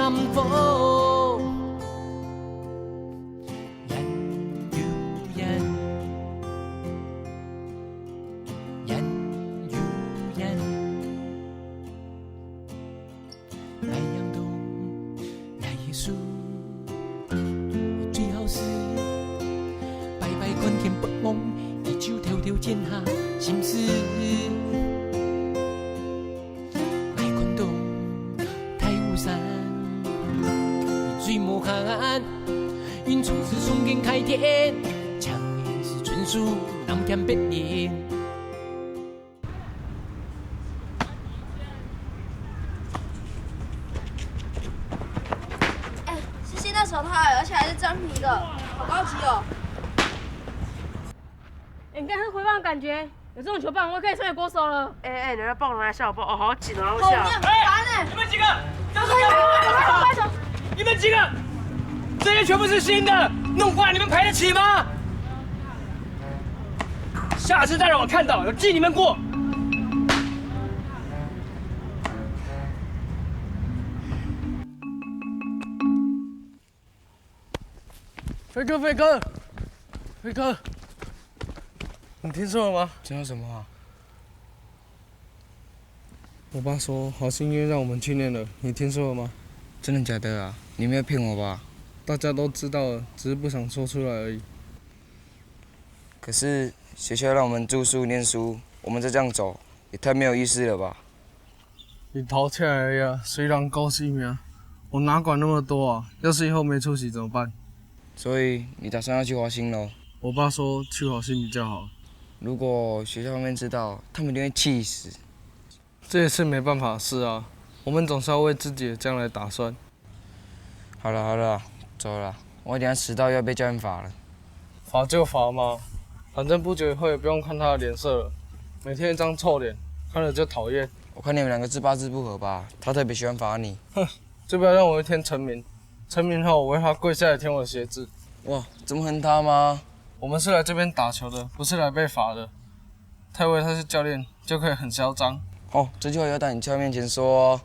南方。人如人，人如人，那样懂，那耶稣，最好是白白看天不忘，依旧条条剪下心思。水墨寒，云从此松根开天，强颜是纯属南天北脸。哎，是新的手套，而且还是真皮的，好高级哦！哎，你看他挥棒的感觉，有这种球棒，我可以成为国手了。哎，你的棒拿下好不好？哦，好紧啊，好后小。面烦哎！你们几个，快走！你们几个，这些全部是新的，弄坏你们赔得起吗？下次再让我看到，我记你们过。飞哥，飞哥，飞哥，你听说了吗？听到什么啊？我爸说好心医院让我们去念了，你听说了吗？真的假的啊？你没有骗我吧？大家都知道了，只是不想说出来而已。可是学校让我们住宿念书，我们再这样走，也太没有意思了吧？你逃起来而已啊，谁让高兴啊？我哪管那么多啊？要是以后没出息怎么办？所以你打算要去华兴喽？我爸说去华兴比较好。如果学校方面知道，他们一定会气死。这也是没办法的事啊，我们总是要为自己的将来打算。好了好了，走了，我等下迟到又要被教练罚了。罚就罚嘛，反正不久以后也不用看他的脸色了。每天一张臭脸，看了就讨厌。我看你们两个字八字不合吧？他特别喜欢罚你。哼，就不要让我一天成名。成名后，我为他跪下来舔我的鞋子。哇，这么恨他吗？我们是来这边打球的，不是来被罚的。他以为他是教练，就可以很嚣张。哦，这句话要在你教练面前说哦。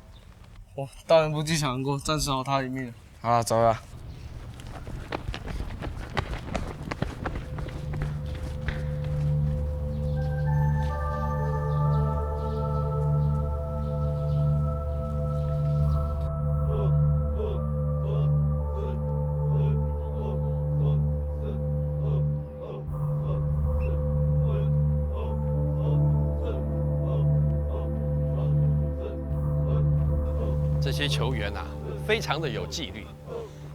我大人不计小人过，暂时饶他一命了。好了，走了。这些球员啊，非常的有纪律，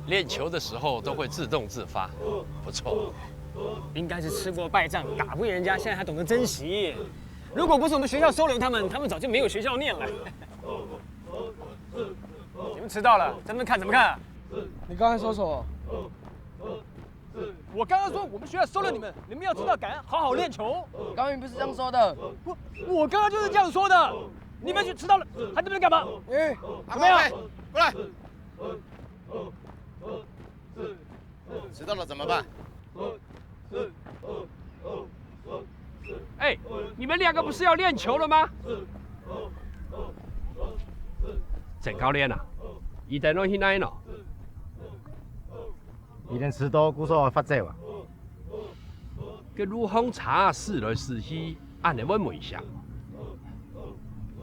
练球的时候都会自动自发，不错。应该是吃过败仗，打不赢人家，现在还懂得珍惜。如果不是我们学校收留他们，他们早就没有学校念了。你们迟到了，在那边看怎么看？你刚才说什么？我刚刚说我们学校收留你们，你们要知道感恩，好好练球。刚明不是这样说的。我刚刚就是这样说的。你们去迟到了，还在那边干嘛？怎么样？过来。迟到了怎么办？哎，你们两个不是要练球了吗？郑教练啊，伊在弄去哪呢？伊连迟到，鼓手会发走啊！个陆风茶试来试去，按你问一下。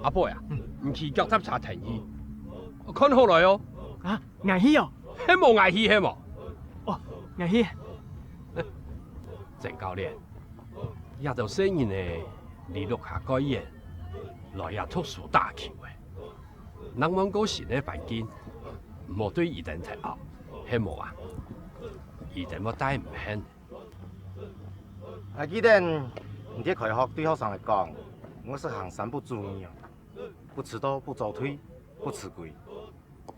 阿伯呀，唔去脚踏车停去，看好来哦。啊，危險哦！迄无危險，迄無。哦，危險。鄭教練，也就雖然呢，你錄下改演，來也突數打球嘅，人們嗰時呢白見，唔好對伊定踢後，迄無啊，伊定要帶唔輕。記得你啲開學對學生嚟講，我是行三不注意哦，不遲到，不早退，不遲歸。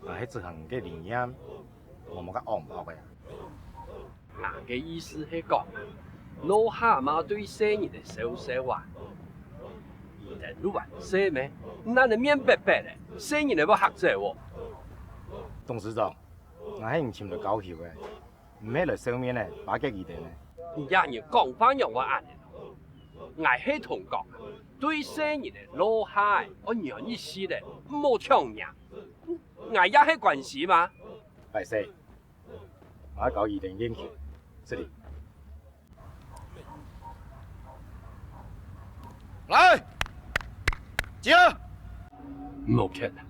迄一項嘅理念，我冇甲學唔學嘅。嗱嘅意思係講，老蛤蟆對生人嘅小小話，伊定亂說咩？咱係面白白嘅，生人係要學者喎。董事長，我係唔簽到高票嘅，唔係嚟上面咧打擊伊哋咧。人要講翻讓我按嘅，我係同講，對生人嘅老蝦，我讓意思咧唔好搶贏。俺也迄关系吗？歹势，我搞伊连演去，这里。来，集合。冇骗啦。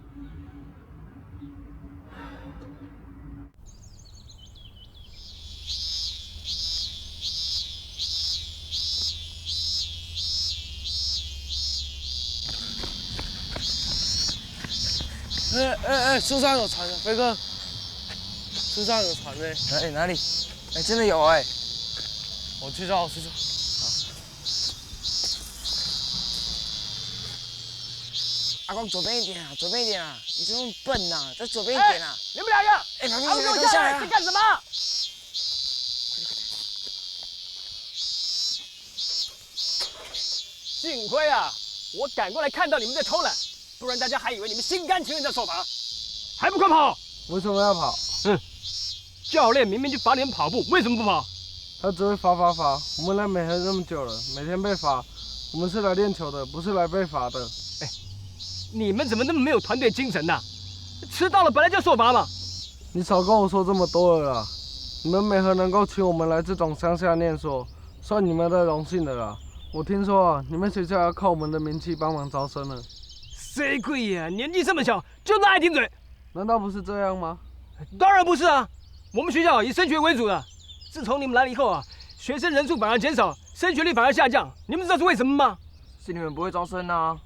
树上有船了，飞哥，树上有船嘞！哪里？真的有哎！我去找。阿光，左边一点啊，左边一点啊！你怎么那么笨呐？再左边一点啊！你们两个，旁边给我下来啊！在干什么？幸亏啊，我赶过来看到你们在偷懒，不然大家还以为你们心甘情愿在受罚，还不快跑！为什么要跑？教练明明就罚你们跑步，为什么不跑？他只会罚。我们来美和那么久了，每天被罚。我们是来练球的，不是来被罚的。你们怎么那么没有团队精神呢？迟到了本来就受罚嘛。你少跟我说这么多了啦！你们美和能够请我们来这种乡下念书，算你们的荣幸的啦。我听说啊，你们学校要靠我们的名气帮忙招生了。谁贵呀？年纪这么小就那爱顶嘴，难道不是这样吗？当然不是啊！我们学校以升学为主的，自从你们来了以后啊，学生人数反而减少，升学率反而下降。你们知道是为什么吗？是你们不会招生啊！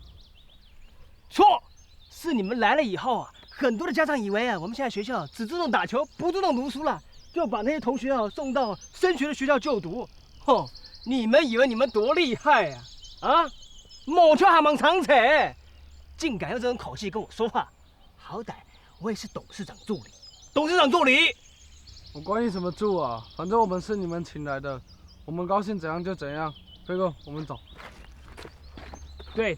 错，是你们来了以后啊，很多的家长以为啊，我们现在学校只注重打球，不注重读书了，就把那些同学啊送到升学的学校就读。哼，你们以为你们多厉害呀？啊，某条还忙长扯，竟敢用这种口气跟我说话，好歹我也是董事长助理。董事长助理，我管你什么助啊，反正我们是你们请来的，我们高兴怎样就怎样。飞哥，我们走。对，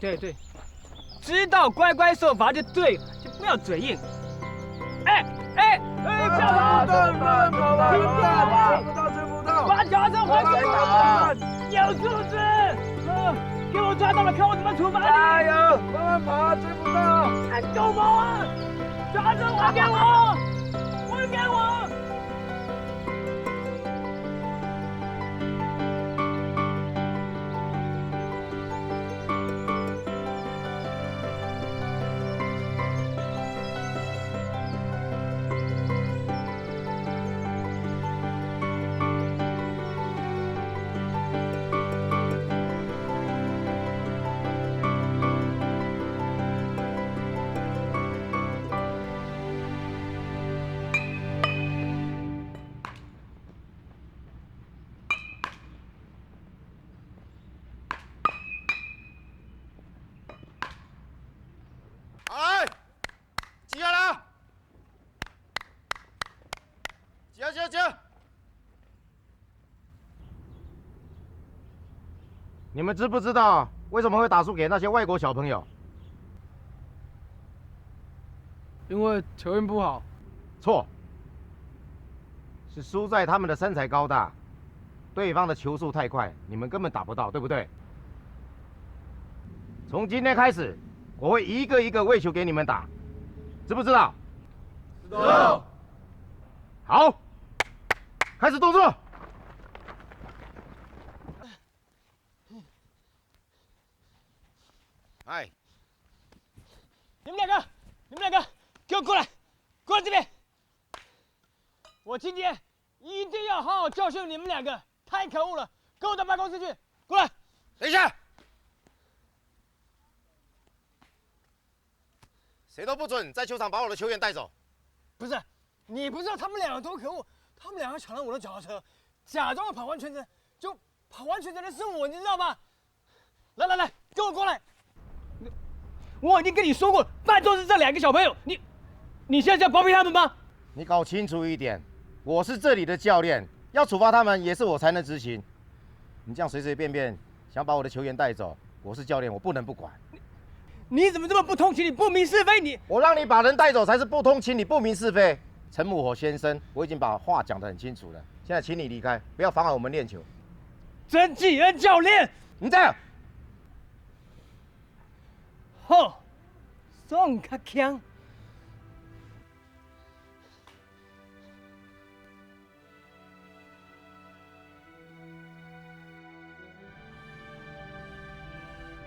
知道乖乖受罚就对了，就不要嘴硬。下跑！把脚程还给我！有素质！给我抓到了，看我怎么处罚你！加油！慢慢跑，追不到！狗毛啊！脚程还给我！还给我！哎，集合了！集合！你们知不知道为什么会打输给那些外国小朋友？因为球运不好。错，是输在他们的身材高大，对方的球速太快，你们根本打不到，对不对？从今天开始，我会一个一个喂球给你们打，知不知道？知道。好，开始动作。哎，你们两个，给我过来这边！我今天一定要好好教训你们两个，太可恶了！跟我到办公室去，过来！等一下，谁都不准在球场把我的球员带走。不是，你不知道他们两个多可恶，他们两个抢了我的脚踏车，假装要跑完全程，就跑完全程的是我，你知道吗？来，跟我过来！我已经跟你说过，犯错是这两个小朋友，你现在是要包庇他们吗？你搞清楚一点，我是这里的教练，要处罚他们也是我才能执行。你这样随随便便想把我的球员带走，我是教练，我不能不管。你怎么这么不通情理、不明是非？我让你把人带走才是不通情理、不明是非。陈木火先生，我已经把话讲得很清楚了，现在请你离开，不要妨碍我们练球。曾纪恩教练，你这样。好，宋卡强，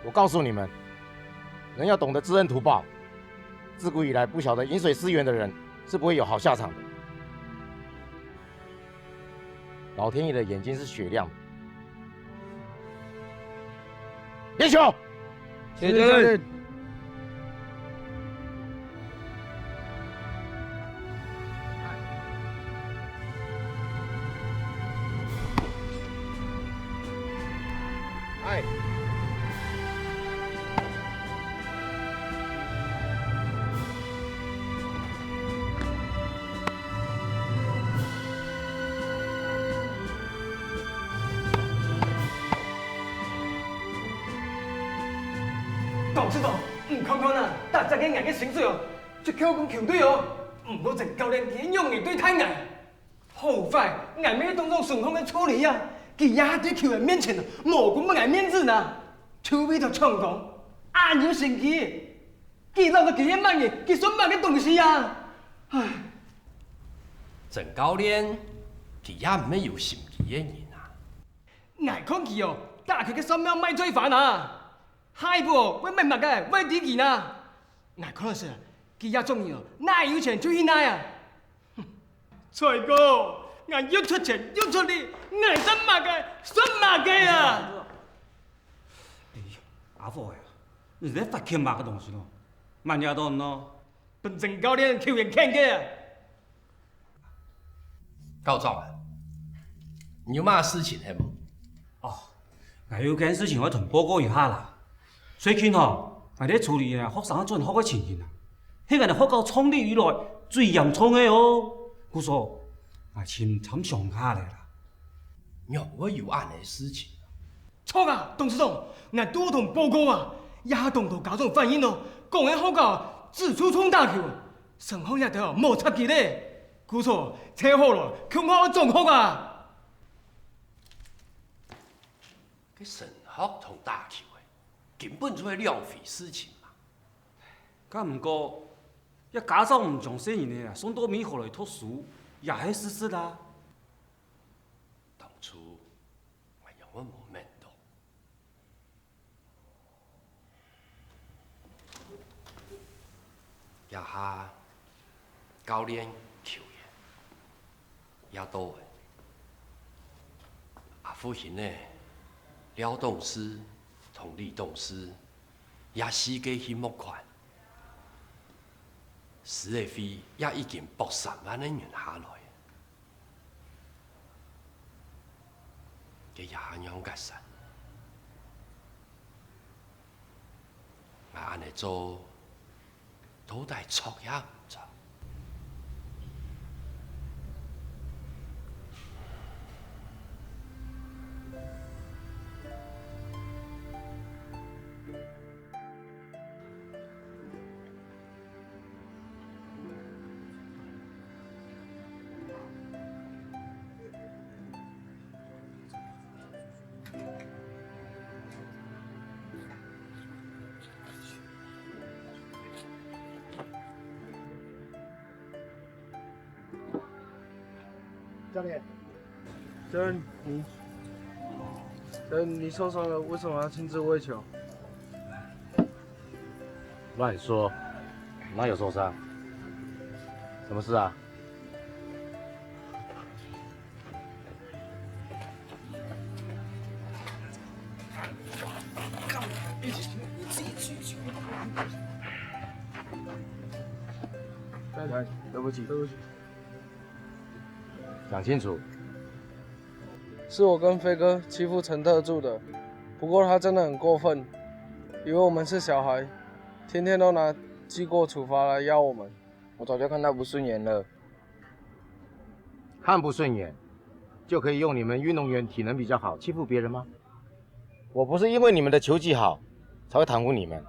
我告诉你们，人要懂得知恩图报。自古以来，不晓得饮水思源的人是不会有好下场的。老天爷的眼睛是雪亮的。练球。谢教练。哎。董事长，唔看看啦，大家嘅硬嘅薪水哦，就靠讲球队哦，唔好整教练佢用嘅对太硬，好快硬咩当中顺风嘅处理啊，佢压在球员面前，无管乜硬面子呐，除非就唱讲，暗有神奇，佢老个几万嘅，佢算乜嘅东西啊？唉，郑教练，佢也唔係有心機嘅人啊。硬看佢哦，打佢嘅心喵咪追反啊！下一步哦，我明白嘅，我啲件啊，硬看是，佢也中意哦，哪有錢就去哪呀？財哥，硬要出錢要出力，硬真麻嘅，真麻嘅啊！阿父呀，你在发欠嘛个东西咯？慢点动咯。本郑教練球員看嘅啊！高總啊，你有乜事情係冇？哦，我有件事情我同報告一下啦。最近吼，我哋處理學生轉學嘅情形啊，迄個係學校創立以來最嚴重嘅哦。故說，我請參上下嚟啦。讓我有案嘅事情。錯啊，董事長，我多同報告啊，也同到家長反映咯，講喺學校自主衝打球，上學日頭冇插旗咧，故說車好咯，佢我仲學啊。佢上學同打球。根本就係浪費事情嘛。咁唔過，一家長唔重視人哋啊，送到美國嚟讀書，也係事實啦。當初我有我冇明到，一下教練球員也多嘅，阿父兄呢，廖董事。同李董事也世界矽目款，史嘅費也已經博3萬嘅元下來，佢也樣解釋，我安尼做，都係錯也唔錯。教练，你受伤了，为什么要亲自喂球？乱说，哪有受伤？什么事啊？对不起。讲清楚。是我跟飞哥欺负陈特助的，不过他真的很过分，以为我们是小孩，天天都拿记过处罚来要我们。我早就看他不顺眼了。看不顺眼，就可以用你们运动员体能比较好欺负别人吗？我不是因为你们的球技好才会袒护你们，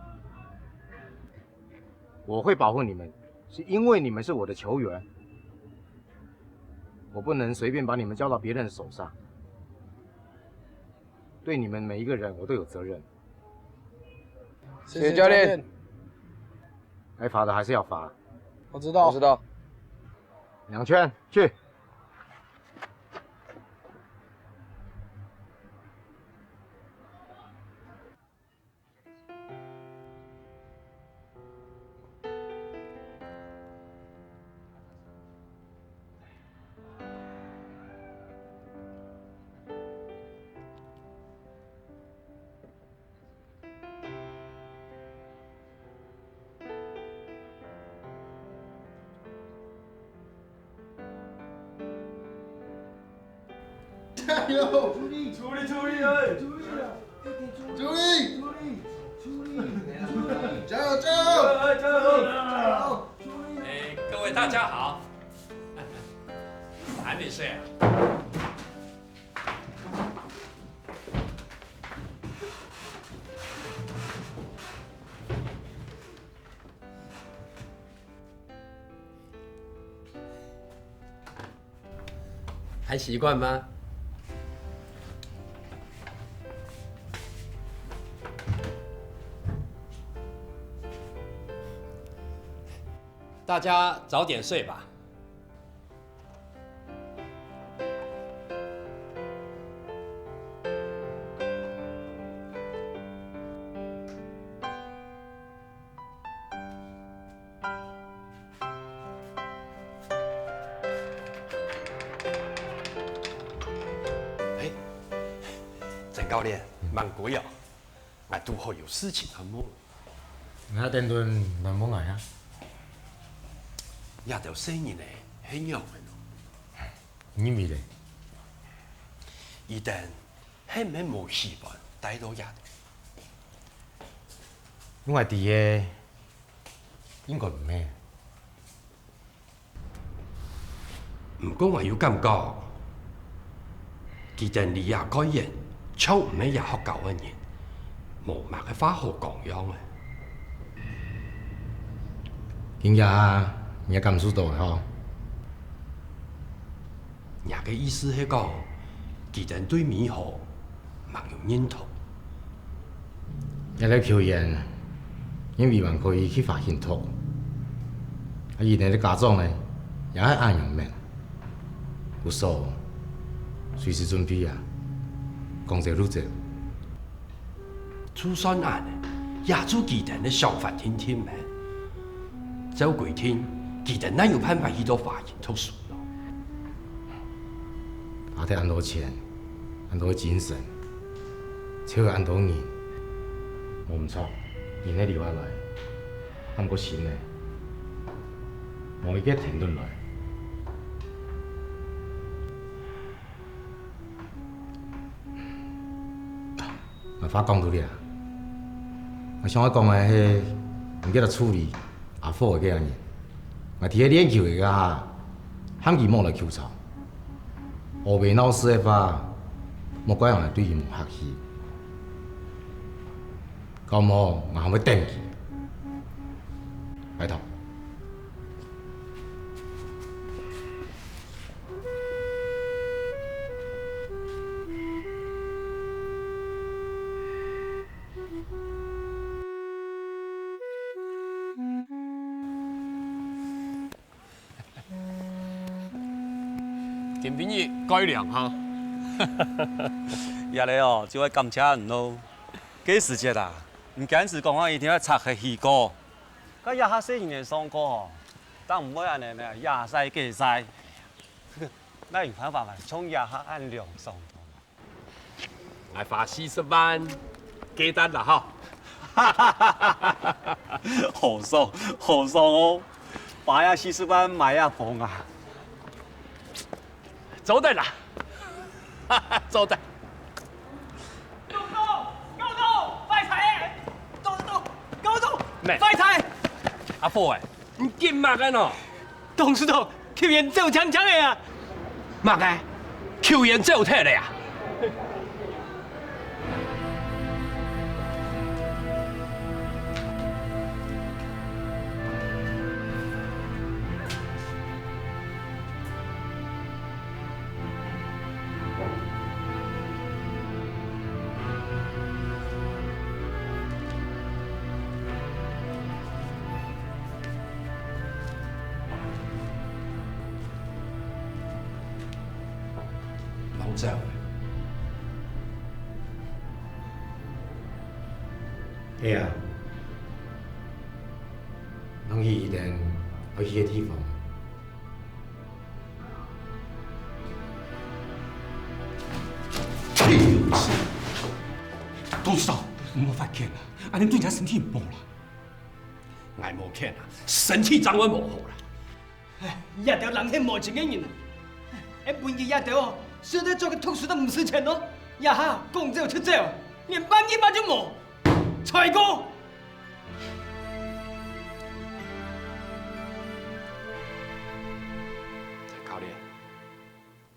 我会保护你们，是因为你们是我的球员。我不能随便把你们交到别人的手上，对你们每一个人我都有责任。谢谢教练。该罚的还是要罚。我知道。 2圈去。加油！出力！出力！出力！哎！出力！出力！出力！加油！加油！加油！哎，各位大家好，还没睡啊？还习惯吗？大家早点睡吧。郑教练，慢过哟，俺拄好有事情要问。我等阵来问我呀。也条生意呢，很样的。因为咧，一旦很没无希望待到也条。因为伫个应该唔咩。唔过我有感觉，既然你也改言，像唔系也学教嘅人，无乜嘅话好讲样嘅。今日也感受到吼。人嘅意思係講，既然對美好冇有認同，一個球員，因為還可以去發現托，而你嘅家長呢，也係按樣命，有數隨時準備啊，講者錄者。就算按也做既然嘅想法聽聽咩，照規聽，既然哪有辦法去到發現托數？阿得按多錢，按多精神，超按多人，冇唔錯，人咧留下來，咁個錢咧，我已經停頓來。我發講到你啊，我想我講嘅係唔記得處理阿貨嘅人，我睇下練球嘅下，喊佢望來球場。學袂老師嘅話，莫怪人對伊無客氣。咁好，我係咪等佢？拜託。今晡日改良哈，也咧哦，就愛感謝人咯。幾時節啊？唔僅是講我一定要拆去戲歌，咁也下細年上歌哦，但唔好安尼咧，也曬幾曬。那有辦法嘛？從也下按量上。我花40萬，記得啦哈。好爽，好爽哦！把呀40萬買呀房啊！走得啦，走得。快睇！高度，咩？快睇！阿貨誒，唔見乜嘅喏？董事長，球員走槍槍嘅啊！乜嘅？球員走踢嚟啊？走。係啊，能去一定要去嘅地方。董事長，唔好發見啦，安尼對人身體唔好啦。我冇見啊，身體掌握冇好啦。一條人係無情嘅人，一半嘅一條现在做个特殊的唔值钱咯，呀哈，公走出走，连半斤八就冇，才哥。教练，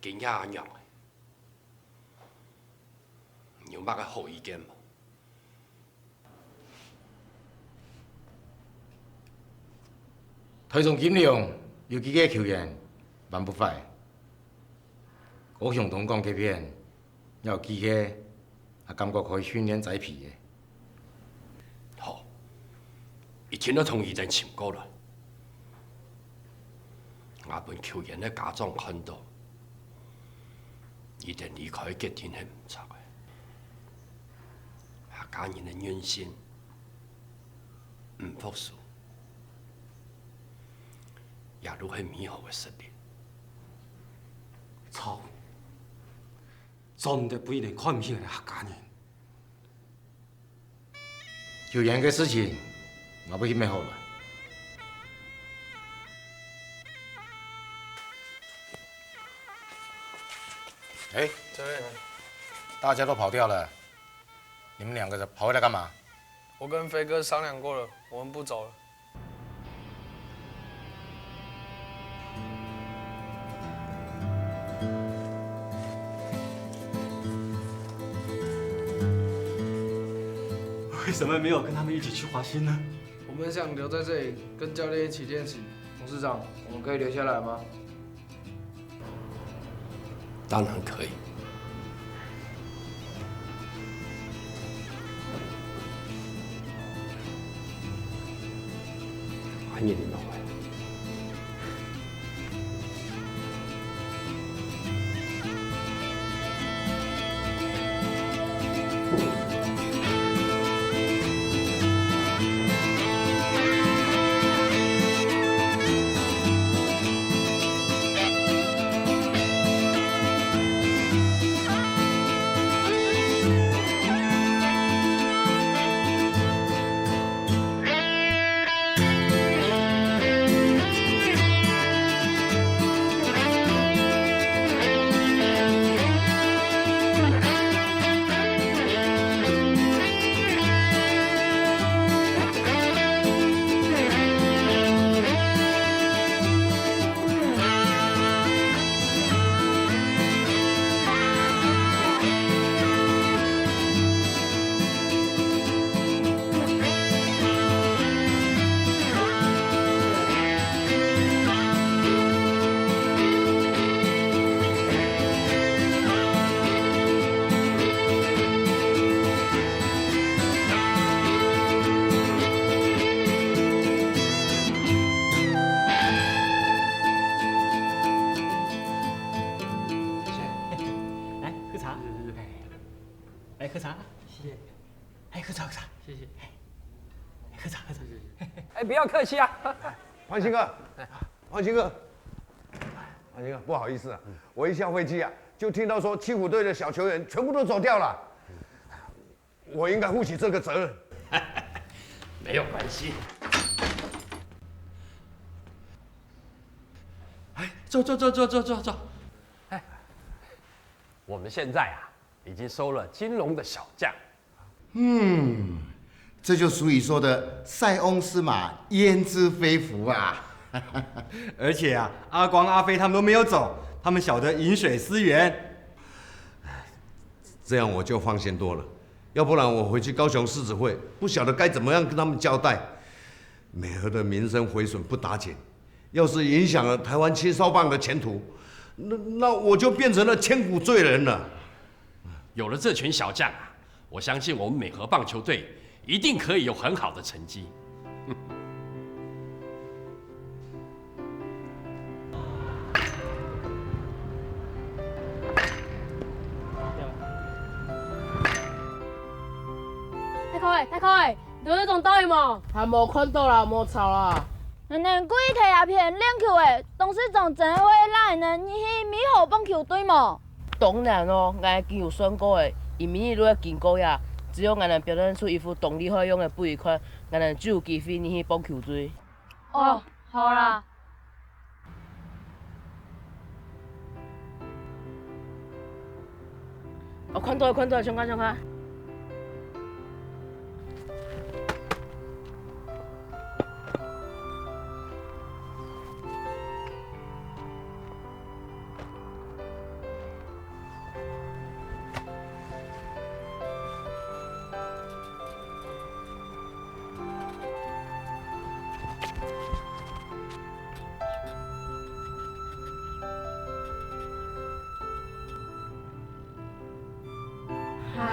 今日安样？有乜嘅好意見冇？台上斤量有几个球员蛮不快，我向同讲这边有几个也感觉可以训练栽皮的。好，以前都同意前簽過啦。我本球員嘅家長看到，一定離開嘅天係唔錯嘅。家人嘅原先唔服輸，也都係美好嘅實力。操！真的不一定看唔起人哋客家人。球员嘅事情我不去咩好了。哎，这位，大家都跑掉了，你们两个跑回来干嘛？我跟飞哥商量过了，我们不走了。为什么没有跟他们一起去华兴呢？我们想留在这里跟教练一起练习。董事长，我们可以留下来吗？當然可以。歡迎你們回來。来喝茶，谢谢。哎，喝茶，谢谢。喝茶。哎，不要客气啊。黄兴哥，黄兴哥，不好意思啊，我一下飞机啊，就听到说七虎队的小球员全部都走掉了，我应该负起这个责任。没有关系。哎，走。哎，我们现在啊，已经收了金龙的小将。这就俗语说的塞翁失马焉知非福啊！而且啊，阿光、阿飞他们都没有走，他们晓得饮水思源。这样我就放心多了，要不然我回去高雄市指会，不晓得该怎么样跟他们交代。美和的名声毁损不打紧，要是影响了台湾青少棒的前途，那我就变成了千古罪人了。有了这群小将啊，我相信我们美和棒球队一定可以有很好的成绩。太可诶，你迄种倒去无？还无看到啦，无吵啦。两年几摕鸦片练球的董事长陈辉来呢？你是美好棒球队吗？当然哦，我已经有算过的，以明日落经过呀，只要我能表现出一副动力可用的不一款，我能就有机会入去棒球队。哦，好啦。看到看到，上看上看。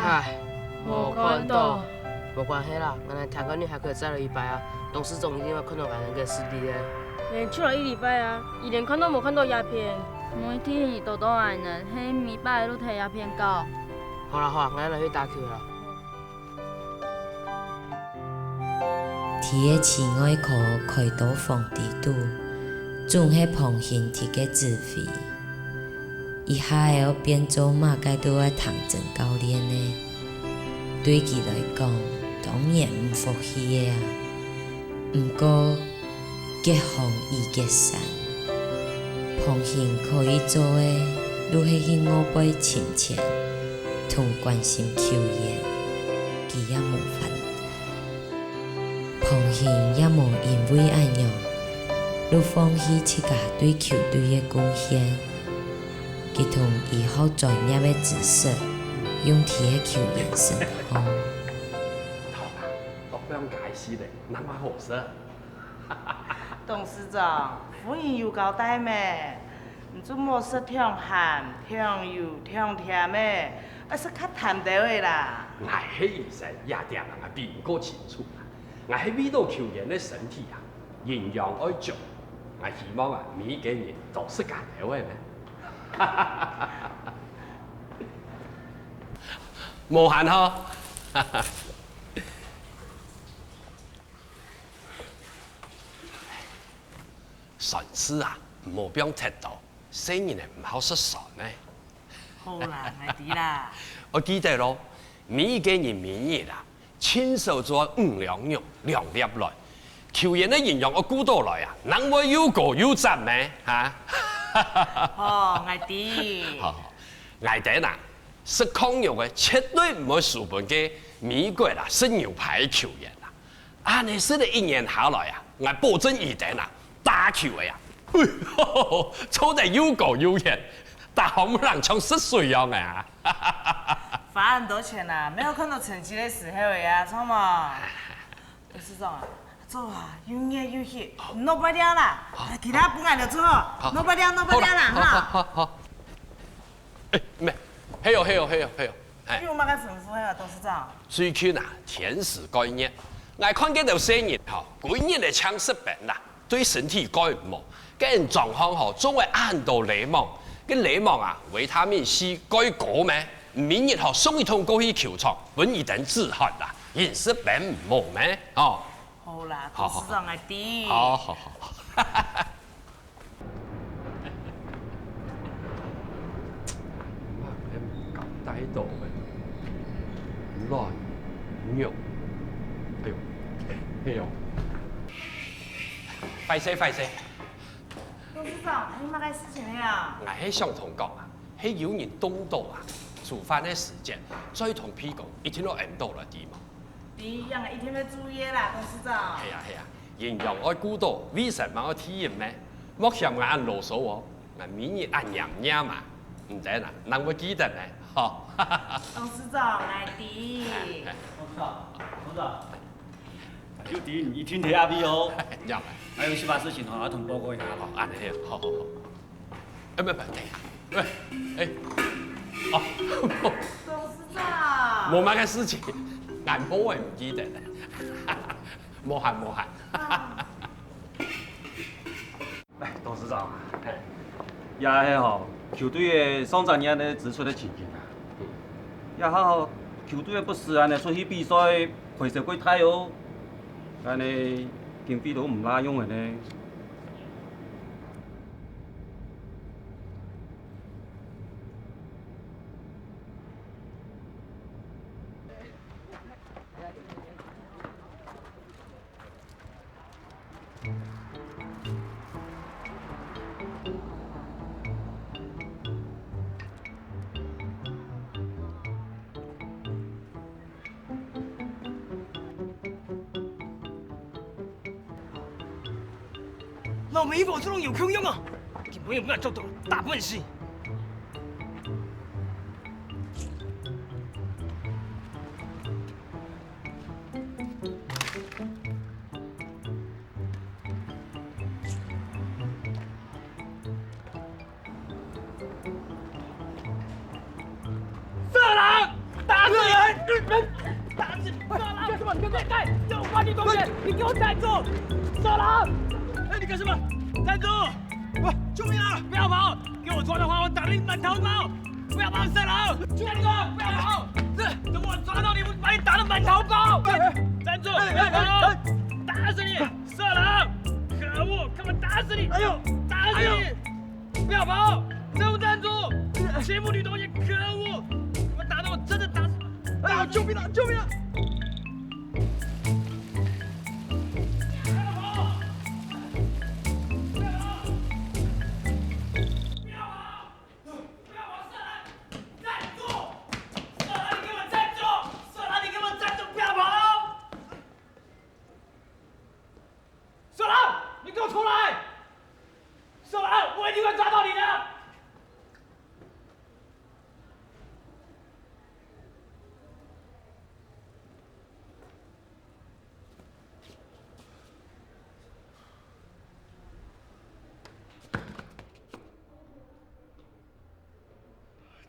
唉，无看到。无关系啦，俺们听讲你还可以再了一摆啊。董事长一定会看到俺们个实力的。连去了1礼拜啊，伊连看都无看到鸦片。每天伊多多爱人，迄米摆都摕鸦片搞。好啦好啦，俺来去打球啦。提个钱我可开刀放地肚，总迄旁现提个自费。伊还会晓变做马介都爱唐真教练呢，对伊来讲当然唔服气个啊。毋过结红易结散，旁现可以做的，愈是去我辈亲戚同关心球员，伊也无法。旁现也无因为安样，愈放弃自家对球队的贡献。佮同以后专业的知识，用伫个球员身后。都不用解释嘞，那么好事。董事长，夫人有交代咩？唔准莫说听咸、听油、听甜咩，而是较谈到的啦。我迄意思也定人啊比唔过清楚啦。我迄味道球员的身体啊，营养爱足，我希望啊每个人都是咁到的咩。无限吼，损失啊，无必要踢到，生意呢唔好失算呢。好啦，咪啲啦。我记得咯，每个人每日啊，亲手做5两肉2粒来，球员的营养我估到来啊，能会有过有赞咩？吓？哦，艾迪。好，艾迪呐，食康肉嘅绝对唔会输本嘅美国啦，食牛排球员啦。啊，你食了1年下来啊，我保证一定啊，打球嘅呀，操得有高有远，打好冇人像10岁样嘅啊！罚很多钱呐，没有看到成绩的时候呀，错嘛？董事长啊。做啊，有眼有血，弄不掉啦，其他不爱就做，弄不掉啦哈。好。哎，没，还有，有乜嘅吩咐呀，董事长？最近啊，天时改热，我看见条生意吼，每日的抢食病啦，对身体改唔好，个人状况吼，总会按到雷芒，个雷芒啊，维他命 C 改过咩？明日吼送一通过去球场，揾一等止渴啦，饮食病唔好咩？哦。好啦，董事长爱啲。好。搞歹到嘅，來肉，哎呦，快些！董事长，你乜嘅事情呀？我係想同講啊，係有人東到啊，煮飯嘅時間，再同屁股一天都按到了啲嘛。你讓我一天要注意啦，董事長。係啊，營養愛顧到，為什麼我體驗咩？莫嫌我按囉嗦喎，我每日按飲嘛，唔知啦，人會記得咩？嗬。董事長來啲。董事長，有啲一天睇阿 V 哦。有。還有7、8事情哈，要同報告一下。按係，好。唔，哦。董事長。冇乜嘅事情。眼波係唔記得咧，無限。來，董事長，也係吼球隊嘅上場日咧指出的情形啊，也好球隊嘅不是安尼出去比賽賠償過太哦，安尼經費都唔拉用嘅呢。老美国这种有空用啊，根本也不敢做到大本事。色狼，打死人！打死色狼！干什么？你跟这带有关你东西，你给我站住！色狼！哎，你干什么？站住！我救命啊！不要跑！给我抓的话，我打你满头包！不要跑，色狼！站住！不要跑！等我抓到你，我把你打得满头包！站住！不要跑！打死你！色狼！可恶！看我打死你！哎呦！打死你！不要跑！站住！站住！欺负女同学，可恶！我打到我真的打死！哎呦！救命啊！救命啊！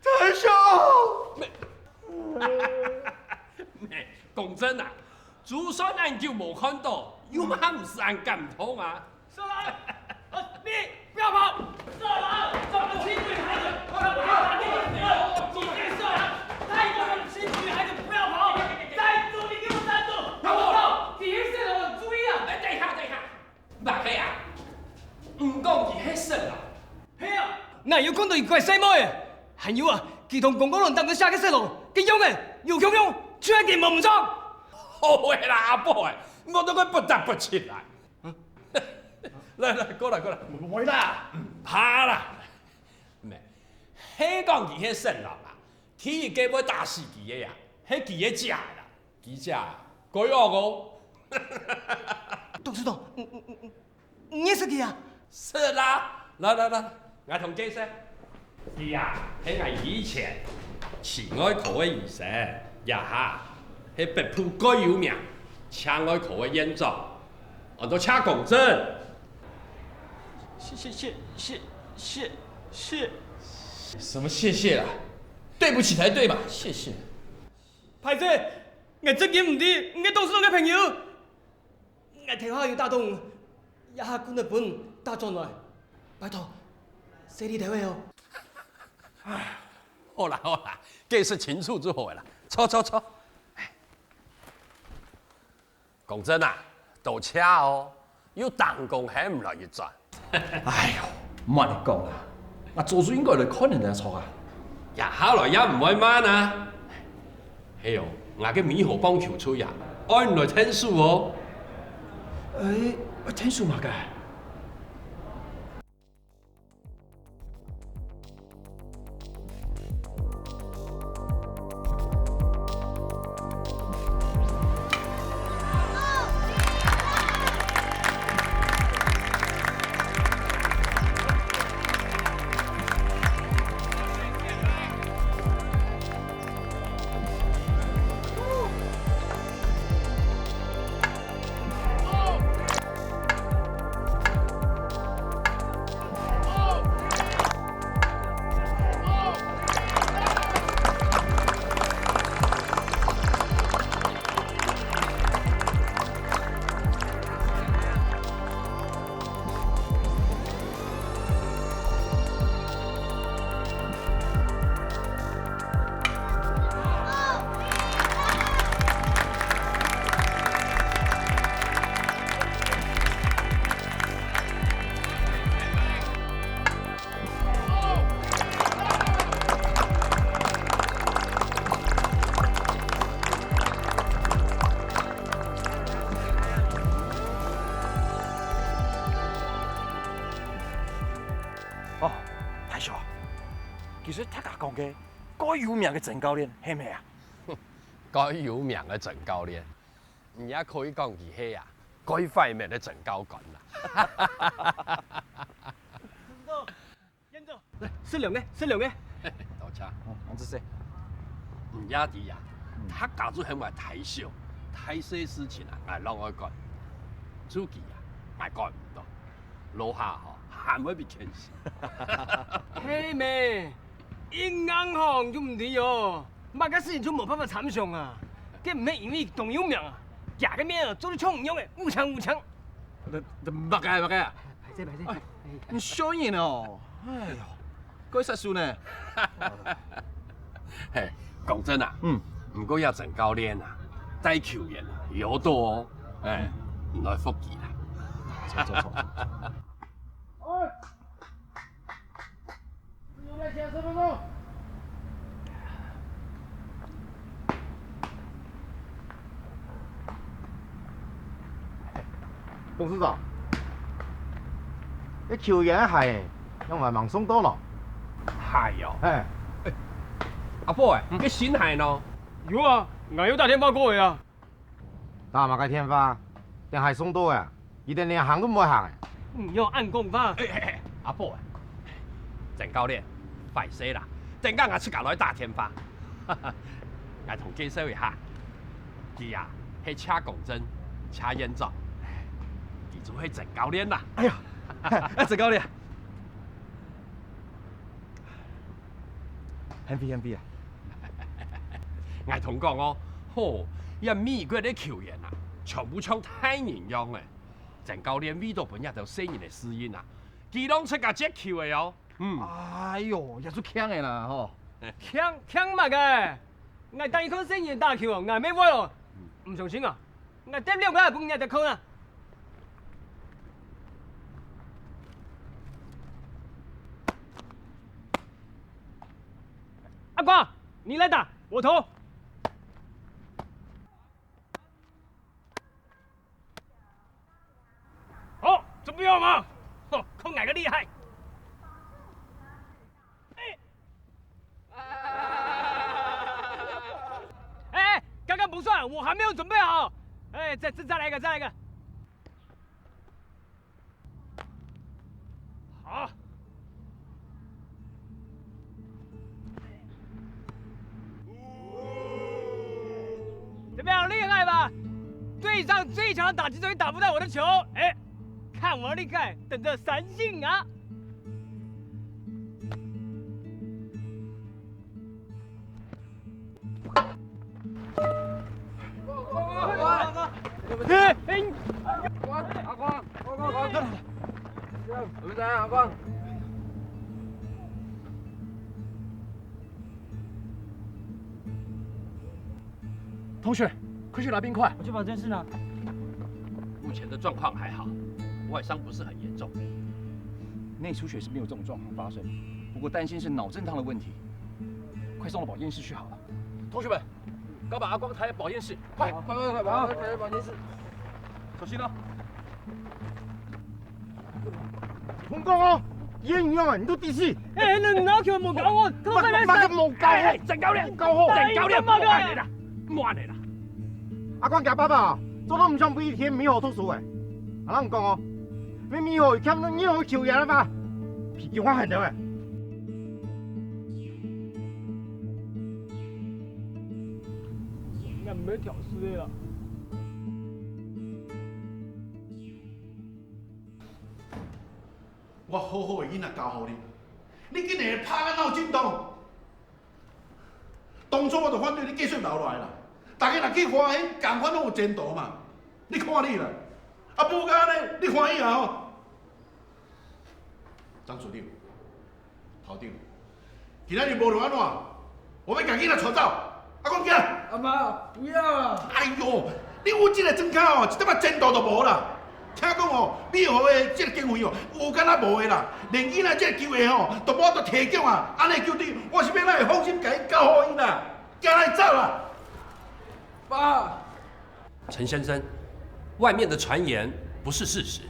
太兄，妹，讲真啊，就算俺就没看到，又嘛不是俺感动啊。色狼，你不要跑！色狼，怎么欺负女孩子？你这色狼，太多人欺负女孩子，不要跑！站住！你给我站住！让我跑！底下色狼，注意啊！哎，等一下，马黑啊，唔讲伊迄色狼，嘿啊，俺有看到一块西毛的。还有啊，佢同公公人当佢下个细路，佢用嘅又强用，穿件毛唔装。好诶啦，阿伯诶，我都快不得不起来。来，过来，唔会啦，怕啦。咩？迄讲伊迄色狼啊，天家要打死佢嘅呀，迄佢嘅假啦，佢假，改恶我。董事长，你也是佢啊？是啦，来，我同解释。是啊，喺我以前慈愛課嘅醫生，也下喺北埔最有名，慈愛課嘅院長，我都請公正。谢。什么谢谢啊？对不起才对嘛，谢谢。歹势，我责任唔对，我董事长嘅朋友，我睇下要打動，一下管日本打轉來，拜託，謝你睇位哦。好啦，這是清楚之後的啦，坐。公正啊，都請哦，要彈弓還唔來一轉。哎呦，慢你講啦，我做主應該來看人家錯啊。也下來也唔會慢啊。係哦，我嘅美好棒球吹呀，按來聽書哦。聽書嘛嘅。哦，大叔，其實大家講嘅最有名嘅鄭教練係咩啊？最有名嘅鄭教練，唔也可以講佢係啊，改快咩咧整高管啦。适量嘅，适量嘅。多谢。王子生，唔压啲呀，他搞出很坏太小，太些事情啊，我让我干，自己啊，我干唔到，楼下吼还会被牵死。嘿妹，银行就唔对哦，某个事情就冇办法参详啊，这唔系因为动有命啊，假个命啊，做得冲唔用嘅，无强无强。唔该唔该啊，排挤排挤，你小人哦，哎呦，改实数呢？嘿，讲真啊，唔过要整教练啊，带球员啊，有多哦，哎，唔来福建啦。错。董事长，你球员系因为忙送多咯？系哦。哎，阿伯哎，你新系咯？有啊，我有打电话过去啊。打嘛个天花，定系送多啊？一定连行都唔会行嘅。唔要按公法。阿伯哎，郑教练，快些啦！阵间我出架来打天花，我同介绍一下，佢啊系车共振、车演奏，佢做系郑教练啦。哎呀，郑教练 ，happy 啊！我同讲哦，吼，因美国啲球员啊，全部唱太人样嘅，郑教练味道本日就4年嘅私音啊，佢拢出架接球嘅哦。哎呦，也做强嘅啦吼！强嘛嘅，我第一颗生意打球，我咩话咯？唔相信啊？我掂2個半日就扣啦。阿光，你来打，我投。好，准备好吗？哦，扣哪个厉害？哎，刚刚不算，我还没有准备好。哎，再来一个，再来一个。好。怎么样，厉害吧？队上最强的打击手也打不到我的球。哎，看我厉害，等着三星啊！阿光，同学，快去拿冰块。我去保健室拿。目前的状况还好，外伤不是很严重。内出血是没有这种状况发生，不过担心是脑震荡的问题，快送到保健室去好了。同学们，赶把阿光抬保健室，快，快，把阿光抬保健室。小心哦。同讲哦，演员啊，你都第四。哎，你拿球冇搞我，偷翻来乜都冇搞，郑教练，搞好，郑教练，慢嚟啦，慢嚟啦。阿光夾爸爸，做到唔像每天美好讀書嘅。阿人講哦，你美好欠你好球員啦嘛，脾氣發狠咗嘅。我唔要挑事的啦。我好好的囡仔教好你，你竟然拍个闹震动。当初我就反对你继续留落来啦，大家若去欢喜，共款拢有前途嘛。你看你啦，啊不干呢，你欢喜啊吼？张处长、头长，今仔日无论安怎，我要把囡仔带走。阿公囝，阿妈不要啊！哎呦，你有这个庄脚哦，一点仔前途都无啦。听讲哦，美好的这个经费哦，有敢若无的啦，连囡仔这个球员哦，都无得提奖啊！安尼球队，我是要哪会放心甲伊交好伊啦？叫他走啦！爸，陈先生，外面的传言不是事实。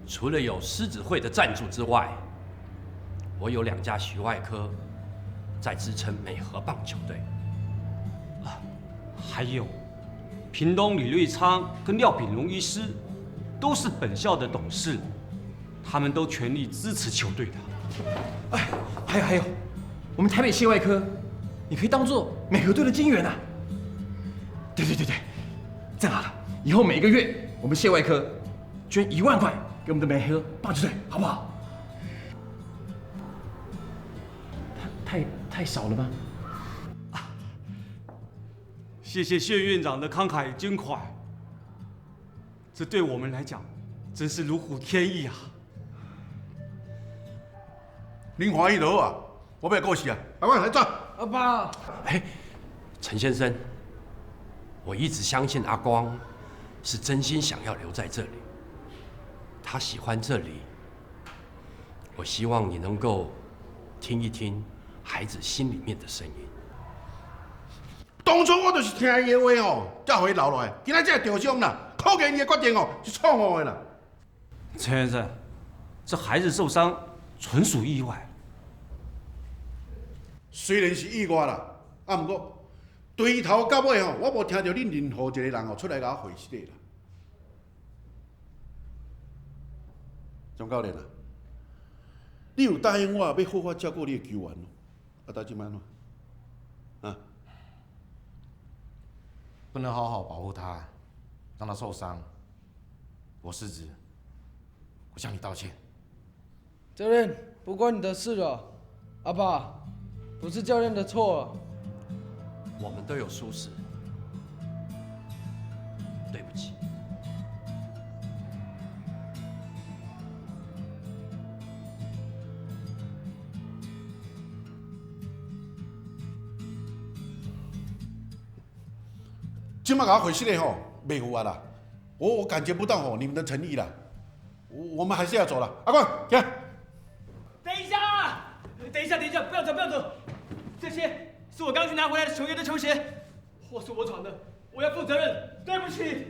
除了有狮子会的赞助之外，我有2家徐外科在支撑美和棒球队。还有，屏东李瑞昌跟廖炳荣医师都是本校的董事，他们都全力支持球队的。哎，还有，我们台北县外科也可以当做美和队的金援啊。对，这样好了，以后每个月我们县外科捐1万块给我们的美和棒球队，好不好？太少了吗？谢谢谢院长的慷慨捐款，这对我们来讲真是如虎添翼啊！您欢喜就好啊，我不要过去啊，阿光来走。阿爸，哎，陈先生，我一直相信阿光是真心想要留在这里，他喜欢这里。我希望你能够听一听孩子心里面的声音。当初我就是听伊的话吼，才互伊留落来。今仔这受伤啦，可见伊的决定哦是错误的啦。陈先生，这孩子受伤纯属意外。虽然是意外啦，啊，不过对头到尾吼，我无听到恁任何一个人吼出来甲我回实的啦。钟教练啊，你有答应我要好好照顾你的球员咯？啊，到即摆喏，啊。不能好好保护他，让他受伤。我失职，我向你道歉。教练，不关你的事了。阿爸，不是教练的错。我们都有疏失，对不起。今麦给我回信的吼，没符合啦，我感觉不到吼你们的诚意啦，我们还是要走了。阿冠，起。等一下，不要走，这些是我刚去拿回来的球员的球鞋，货是我闯的，我要负责任。对不起，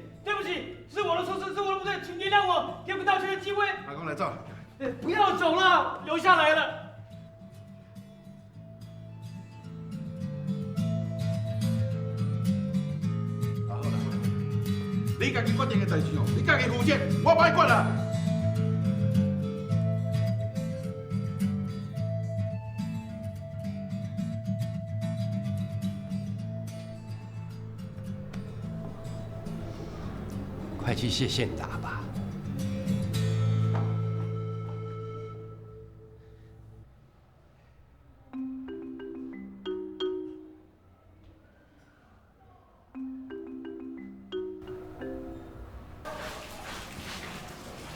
是我的错，是我的不对，请原谅我，给我道歉的机会。阿光来走。不要走了，留下来了。你家己决定的代志哦，你家己负责，我不爱管啦。快去谢谢达吧。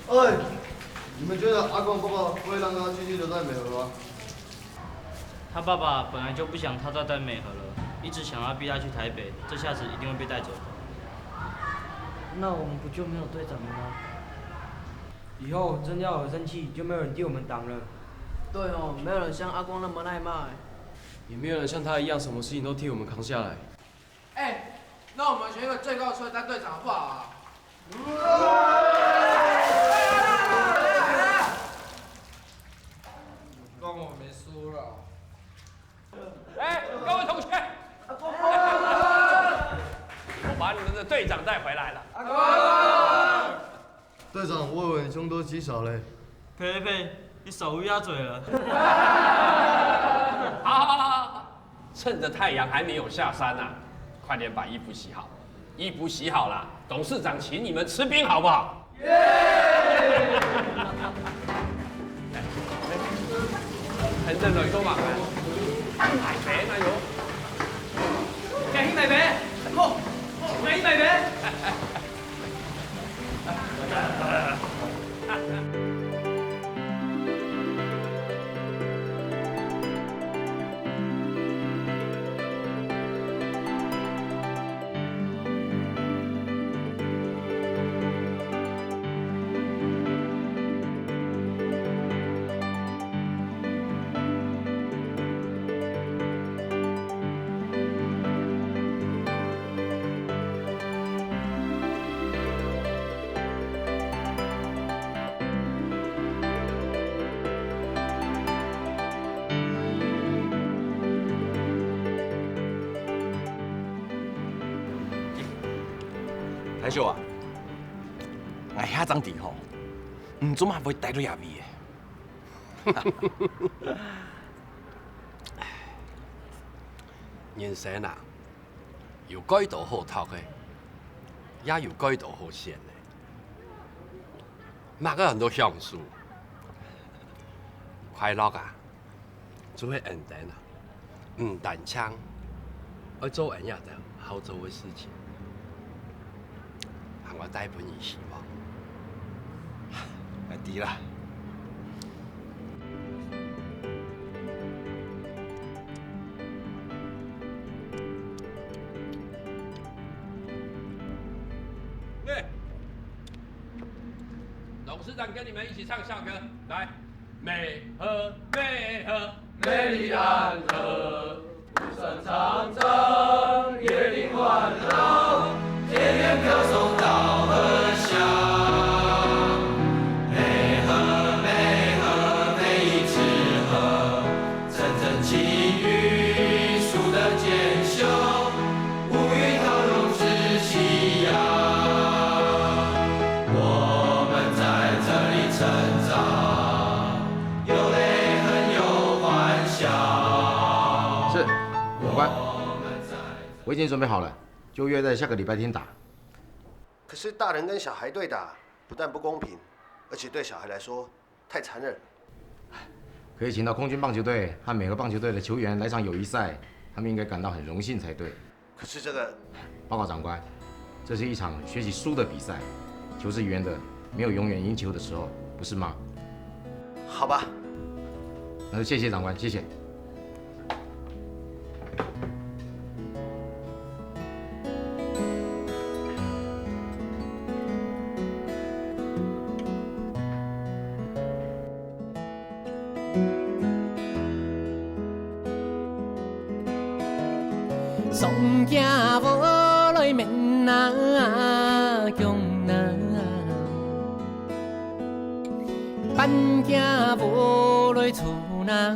哎，你们觉得阿光爸爸会让他继续留在美和吗？他爸爸本来就不想他再待美和了，一直想要逼他去台北，这下子一定会被带走的。那我们不就没有队长了吗？以后真要有生气，就没有人替我们挡了。对哦，没有人像阿光那么耐骂，也没有人像他一样，什么事情都替我们扛下来。哎，那我们选一个最高的帅当队长好不好啊？光我没输了。哎，各位同学，我把你们的队长带回来了。队长，我以为你凶多吉少嘞。呸，你手乌鸦嘴了。好，趁着太阳还没有下山啊，快点把衣服洗好。衣服洗好了，董事长请你们吃冰好不好？很正常，都嘛。大餅啊，要夾起大餅，好，夾起大餅。海秀啊，我遐张地吼，唔准嘛袂带到遐味的。人生啊，有几道好读的，也有几道好咸的。哪个人都享受快乐啊，做伙认真啊，唔单枪，要做人样的好做的事情，让我带给你希望。对啦。董事长跟你们一起唱校歌，来，美和美和，美丽安和，鼓声长征，夜临环绕，田园歌颂稻禾香。美和美和，美意之和，阵阵气宇，树德坚修，无语陶融之夕阳。成长，有泪痕，有欢笑。是，长官，我已经准备好了，就约在下个礼拜天打。可是大人跟小孩对打，不但不公平，而且对小孩来说太残忍了。可以请到空军棒球队和美和棒球队的球员来场友谊赛，他们应该感到很荣幸才对。可是这个，报告长官，这是一场学习输的比赛，球是圆的，没有永远赢球的时候。不是吗？好吧，那就谢谢长官，谢谢。送镜无来面那强那。搬家无来厝那，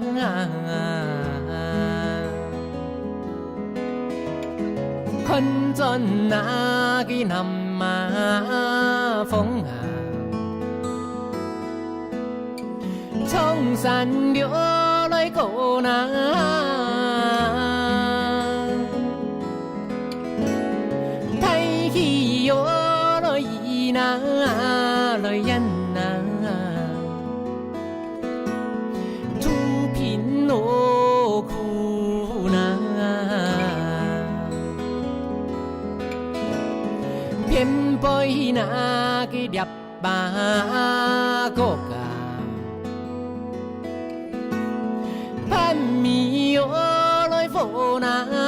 困转那个南马风啊，从山流来过那，太气哟来伊那来演那。我苦难，偏背那个猎巴国家，盼米哟来佛那。